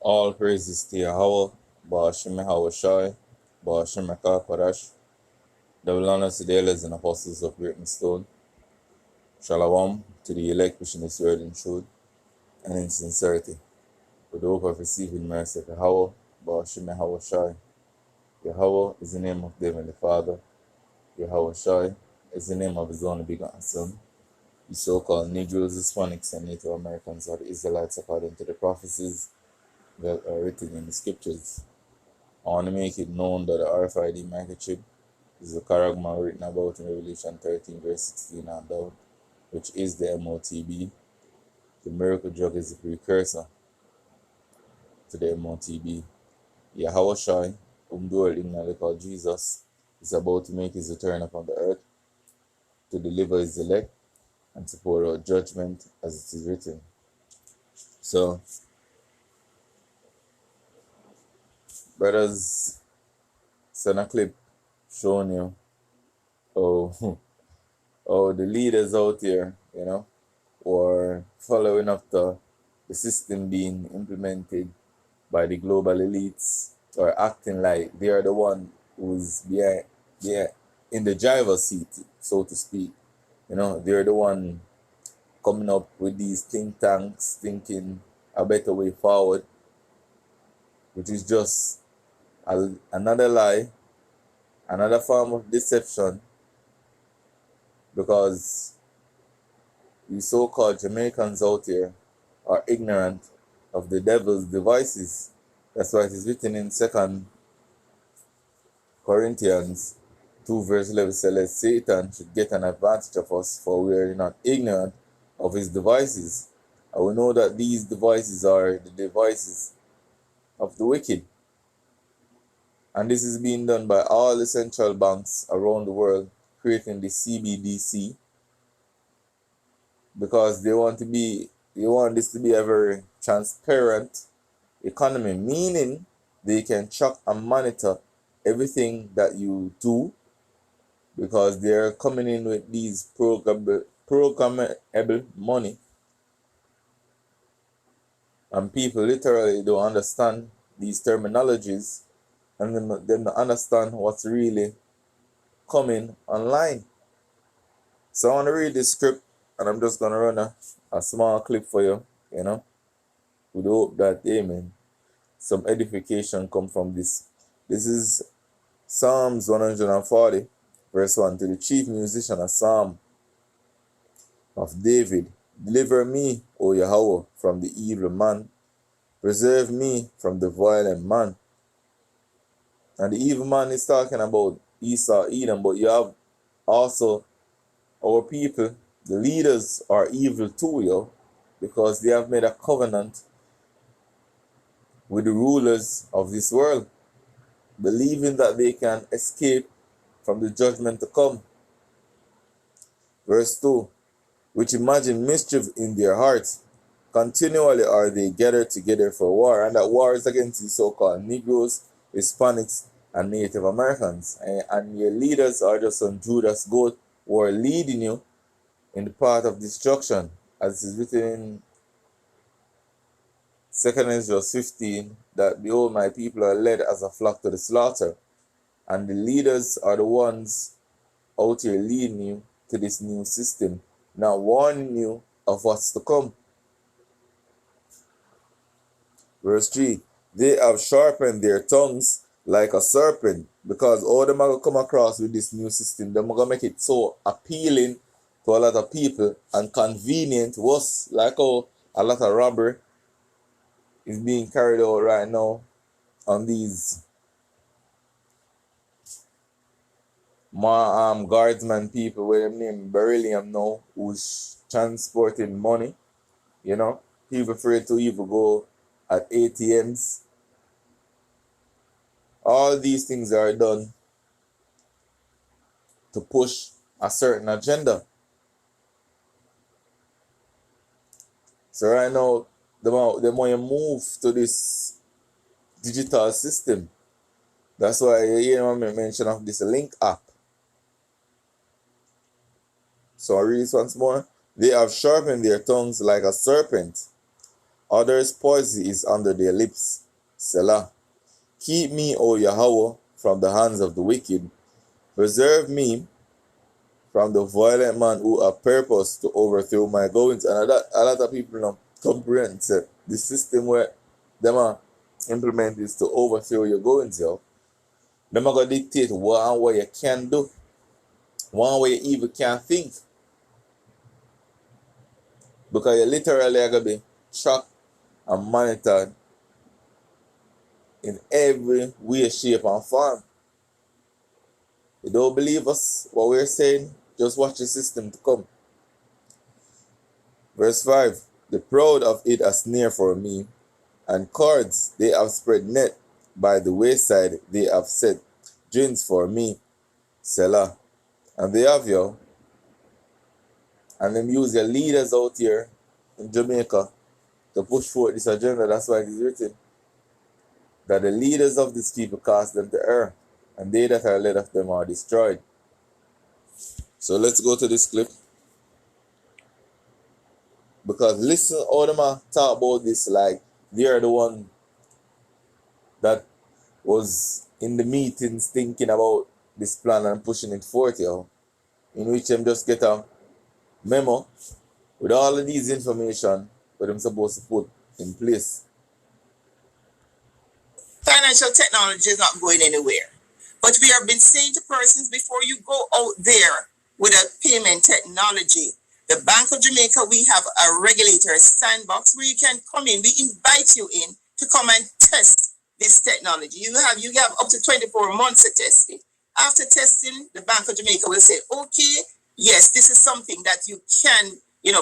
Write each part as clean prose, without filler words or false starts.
All praises to Yahweh, Ba'ashim Hawashai, Ba'ashim Kodash, the Villanas, the elders and apostles of Great Stone. Shalom to the elect wishing this word in truth and in sincerity, with the hope of receiving mercy of Yahweh, Ba'ashim Hawashai. Yahweh is the name of the Heavenly Father. Yahushai is the name of his only begotten Son. The so-called Negroes, Hispanics, and Native Americans are the Israelites according to the prophecies that are written in the scriptures. I want to make it known that the RFID microchip is the charagma written about in Revelation 13 verse 16 and down, which is the MOTB. The miracle drug is the precursor to the MOTB. Yahushai, whom the world ignorantly called Jesus, is about to make his return upon the earth to deliver his elect and to pour out judgment as it is written. So, brothers, send a clip showing you how the leaders out here, were following up the system being implemented by the global elites, or acting like they are the one who's behind in the driver's seat, so to speak. They're the one coming up with these think tanks, thinking a better way forward, which is just another lie, another form of deception, because you so-called Jamaicans out here are ignorant of the devil's devices. That's why it is written in 2 Corinthians 2 verse 11 says, Satan should get an advantage of us, for we are not ignorant of his devices. And we know that these devices are the devices of the wicked. And this is being done by all the central banks around the world, creating the CBDC, because they want this to be a very transparent economy, meaning they can track and monitor everything that you do, because they're coming in with these programmable money, and people literally don't understand these terminologies, and they don't understand what's really coming online. So I want to read this script, and I'm just going to run a small clip for you, with the hope that, amen, some edification come from this. This is Psalms 140, verse 1. To the chief musician, a psalm of David. Deliver me, O Yahweh, from the evil man. Preserve me from the violent man. And the evil man is talking about Esau, Edom, but you have also our people, the leaders are evil too, because they have made a covenant with the rulers of this world, believing that they can escape from the judgment to come. Verse 2, which imagine mischief in their hearts. Continually are they gathered together for war, and that war is against the so-called Negroes, Hispanics, and Native Americans. And your leaders are just some Judas goat who are leading you in the path of destruction, as is written in 2 Ezra 15, that behold, my people are led as a flock to the slaughter. And the leaders are the ones out here leading you to this new system, now warning you of what's to come. Verse 3, they have sharpened their tongues like a serpent, because all them are going to come across with this new system. They're going to make it so appealing to a lot of people and convenient to us, like how a lot of robbery is being carried out right now on these guardsman people with them name Beryllium now, who's transporting money. People afraid to even go at ATMs. All these things are done to push a certain agenda. So right now, the more you move to this digital system, that's why you hear me mention of this Link app. So I read this once more. They have sharpened their tongues like a serpent. Others' poison is under their lips. Selah. Keep me, O Yahweh, from the hands of the wicked. Preserve me from the violent man who have purpose to overthrow my goings. And a lot of people don't comprehend the system where them are implement is to overthrow your goings, yo. Them are gonna dictate what and what you can do, one way you even can think. Because you literally are gonna be tracked and monitored in every way, shape, and form. You don't believe us, what we're saying? Just watch the system to come. Verse 5. The proud of it are snare for me, and cords they have spread net by the wayside, they have set gins for me. Selah. And they have you, and them use your leaders out here in Jamaica to push forward this agenda. That's why it is written that the leaders of these people cast them to earth, and they that are led of them are destroyed. So let's go to this clip. Because listen how them talk about this like they are the one that was in the meetings thinking about this plan and pushing it forth, yo. In which them just get a memo with all of these information what them supposed to put in place. Financial technology is not going anywhere. But we have been saying to persons before you go out there with a payment technology, the Bank of Jamaica, we have a regulator sandbox where you can come in. We invite you in to come and test this technology. You have up to 24 months to test it. After testing, the Bank of Jamaica will say, okay, yes, this is something that you can,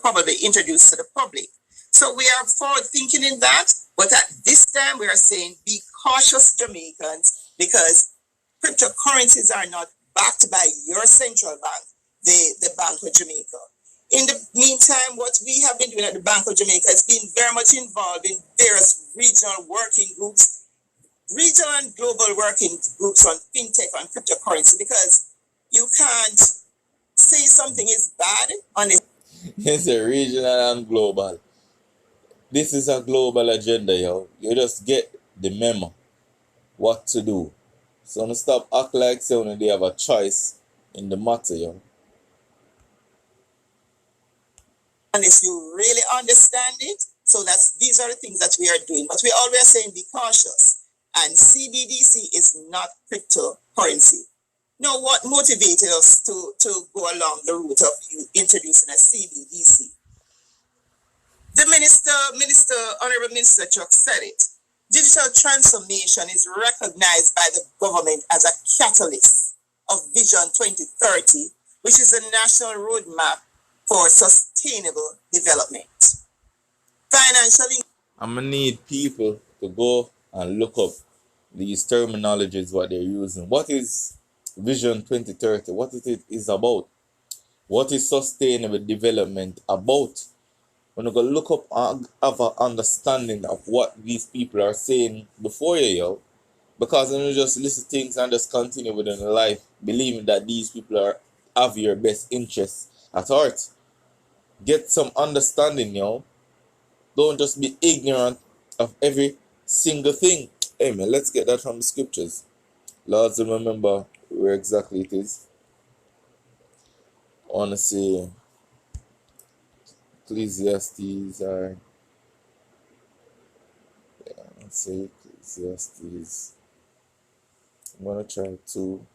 probably introduce to the public. So we are forward thinking in that, but at this time we are saying be cautious, Jamaicans, because cryptocurrencies are not backed by your central bank, the Bank of Jamaica. In the meantime, what we have been doing at the Bank of Jamaica has been very much involved in various regional working groups, regional and global working groups on fintech and cryptocurrency, because you can't say something is bad on it. It's a regional and global. This is a global agenda, yo. You just get the memo what to do. So don't stop act like saying they have a choice in the matter, yo. Unless you really understand it. So these are the things that we are doing. But we always saying be cautious. And CBDC is not cryptocurrency. Now, what motivated us to go along the route of you introducing a CBDC? The Honorable Minister Chuck said it. Digital transformation is recognized by the government as a catalyst of Vision 2030, which is a national roadmap for sustainable development. Financially, I'm gonna need people to go and look up these terminologies, what they're using. What is Vision 2030? What it is about? What is sustainable development about? When you go look up and have an understanding of what these people are saying before you, yo. Because when you just listen to things and just continue within your life, believing that these people have your best interests at heart. Get some understanding, yo. Don't just be ignorant of every single thing. Hey man, let's get that from the scriptures. Lords, remember where exactly it is. I want to say Ecclesiastes, or let's say Ecclesiastes. I'm gonna try to.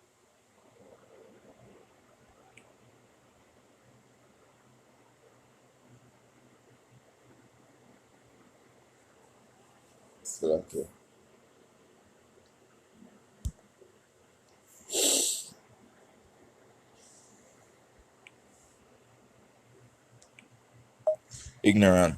So, okay. Ignorant.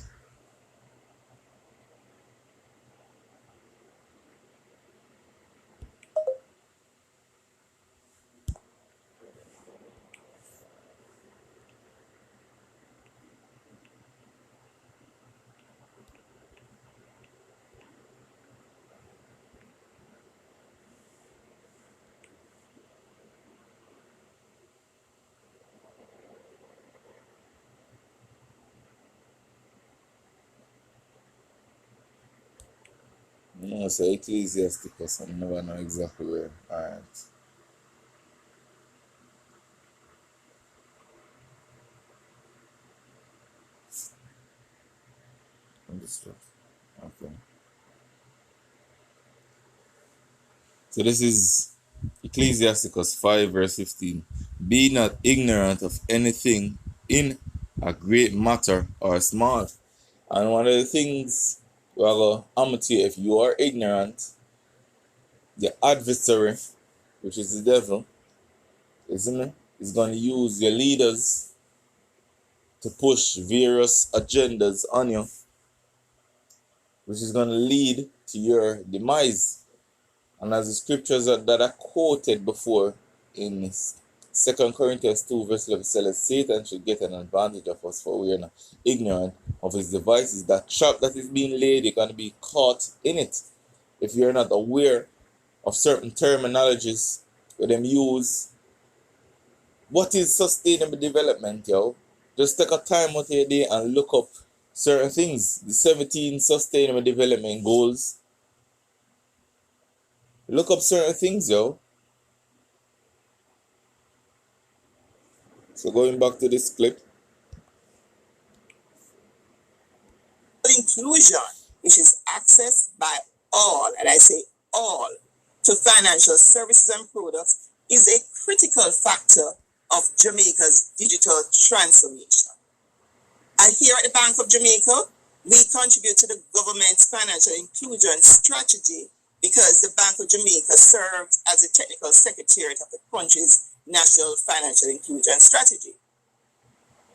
No, so Ecclesiasticus, I never know exactly where. Alright. Understood. Okay. So this is Ecclesiasticus 5 verse 15. Be not ignorant of anything in a great matter or small. And one of the things, well, I'm going to tell you, if you are ignorant, the adversary, which is the devil, isn't it, is going to use your leaders to push various agendas on you, which is going to lead to your demise. And as the scriptures that I quoted before in 2 Corinthians 2 verse 11 says, Satan should get an advantage of us, for we are not ignorant of his devices. That trap that is being laid, you're going to be caught in it. If you're not aware of certain terminologies where them use, what is sustainable development, yo? Just take a time out of your day and look up certain things. The 17 sustainable development goals. Look up certain things, yo. So going back to this clip. Inclusion, which is access by all, and I say all, to financial services and products, is a critical factor of Jamaica's digital transformation. And here at the Bank of Jamaica, we contribute to the government's financial inclusion strategy because the Bank of Jamaica serves as the technical secretariat of the country's national financial inclusion strategy.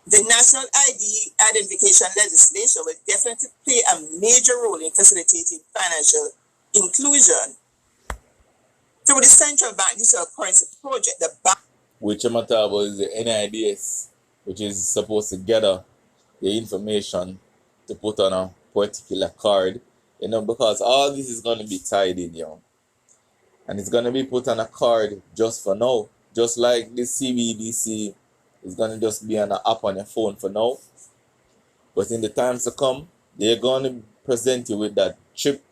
The national ID identification legislation will definitely play a major role in facilitating financial inclusion. Through the Central Bank Digital Currency Project, the bank, which I'm talking about, is the NIDS, which is supposed to gather the information to put on a particular card, because all this is going to be tied in, and it's going to be put on a card just for now, just like the CBDC is going to just be on an app on your phone for now. But in the times to come, they're going to present you with that chip,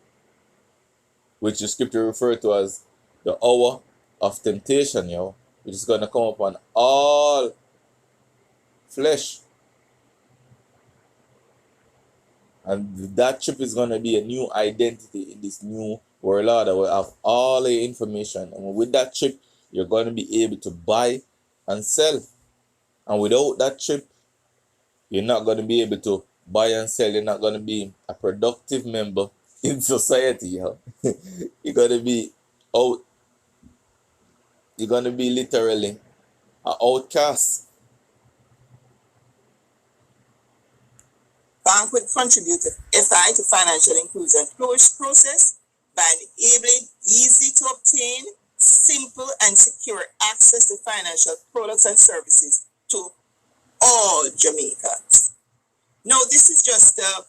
which the scripture referred to as the hour of temptation, which is going to come upon all flesh. And that chip is going to be a new identity in this new world order. We'll have all the information. And with that chip, you're going to be able to buy and sell. And without that chip, you're not going to be able to buy and sell. You're not going to be a productive member in society. You're going to be out. You're going to be literally an outcast. bank will contribute to FI to financial inclusion process by enabling easy to obtain, simple and secure access to financial products and services to all Jamaicans. Now, this is just a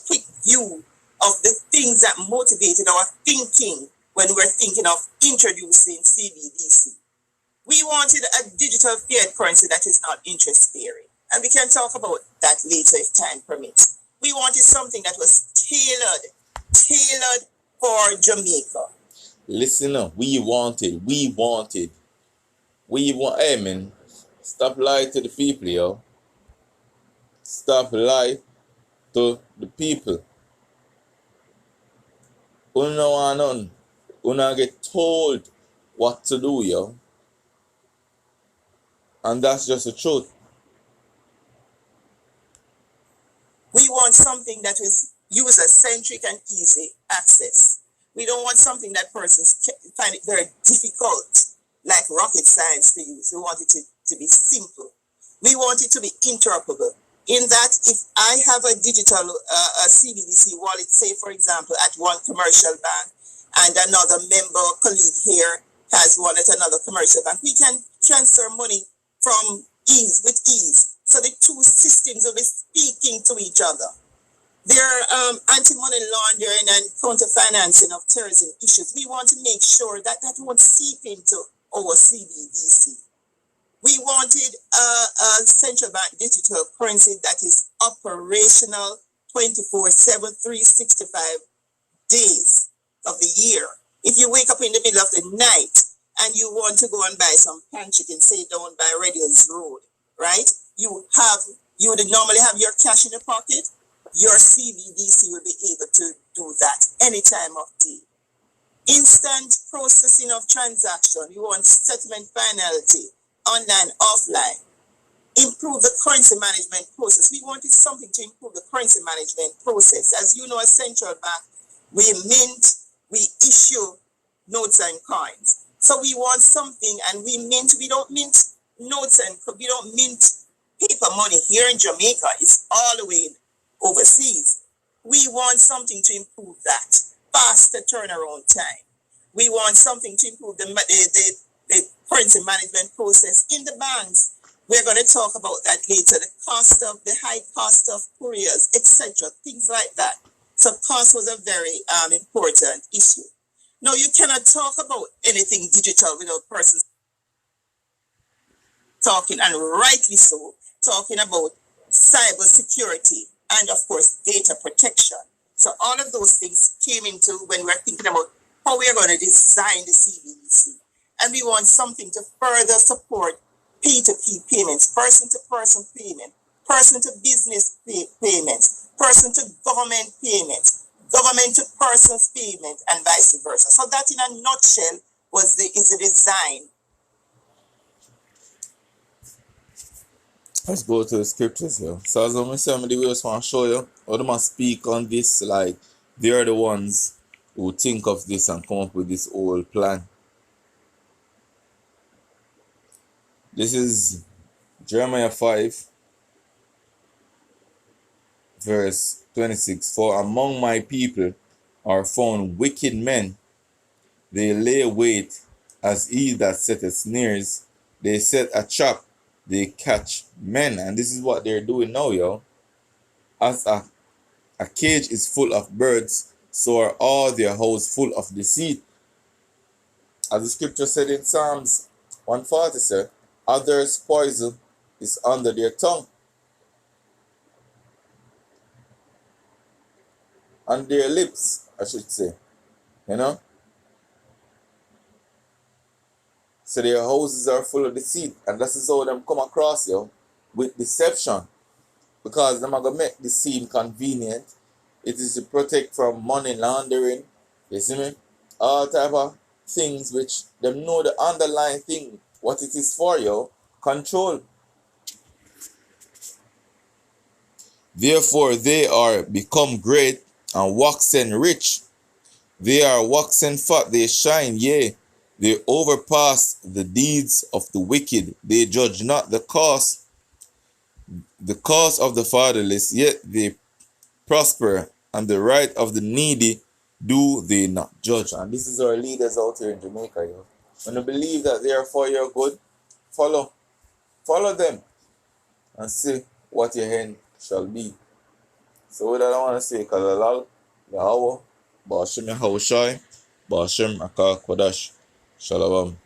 quick view of the things that motivated our thinking when we're thinking of introducing CBDC. We wanted a digital fiat currency that is not interest bearing. And we can talk about that later if time permits. We wanted something that was tailored for Jamaica. Listen up, we wanted. Hey man, stop lying to the people, yo. Stop lying to the people. Una want none. Una get told what to do, yo. And that's just the truth. We want something that is user-centric and easy access. We don't want something that persons find it very difficult, like rocket science to use. We want it to be simple. We want it to be interoperable. In that, if I have a digital CBDC wallet, say for example, at one commercial bank, and another member colleague here has one at another commercial bank, we can transfer money with ease. So the two systems will be speaking to each other. There are anti-money laundering and counter-financing of terrorism issues. We want to make sure that won't seep into our CBDC. We wanted a central bank digital currency that is operational 24/7, 365 days of the year. If you wake up in the middle of the night and you want to go and buy some pan chicken, say down by Red Hills Road, right? You would normally have your cash in your pocket. Your CBDC will be able to do that any time of day. Instant processing of transaction. You want settlement finality, online, offline. Improve the currency management process. We wanted something to improve the currency management process. As you know, as central bank, we issue notes and coins. So we want something, and we don't mint notes and we don't mint paper money here in Jamaica. It's all the way overseas. We want something to improve that. Faster turnaround time. We want something to improve the currency management process in the banks. We're going to talk about that later. The high cost of couriers, etc., things like that. So cost was a very important issue. No, you cannot talk about anything digital without persons talking, and rightly so, talking about cyber security and, of course, data protection. So all of those things came into when we're thinking about how we're going to design the CBDC. And we want something to further support P2P payments, person-to-person payment, person-to-business payments, person-to-government payments, government-to-persons payment, and vice versa. So that, in a nutshell, is the design. Let's go to the scriptures here. So as I'm saying, the way I just want to show you how they must speak on this, like they are the ones who think of this and come up with this whole plan. This is Jeremiah 5, verse 26. For among my people are found wicked men. They lay wait as he that setteth snares. They set a trap. They catch men. And this is what they're doing now, yo. As a cage is full of birds, so are all their house full of deceit. As the scripture said in Psalms 140, sir, others' poison is under their tongue, on their lips, I should say. You know? So their houses are full of deceit. And that is how them come across, yo, with deception. Because them are going to make this seem convenient. It is to protect from money laundering. You see me? All type of things which them know the underlying thing, what it is for, yo. Control. Therefore they are become great and waxen rich. They are waxen fat, they shine, yea. They overpass the deeds of the wicked. They judge not the cause of the fatherless, yet they prosper, and the right of the needy do they not judge. And this is our leaders out here in Jamaica, yo. When you believe that they are for your good, follow them and see what your end shall be. So with that, I want to say, Kalalal, Yahweh, Ba'ashem Yahushai, Ba'ashem Akak Kodash, Shalom.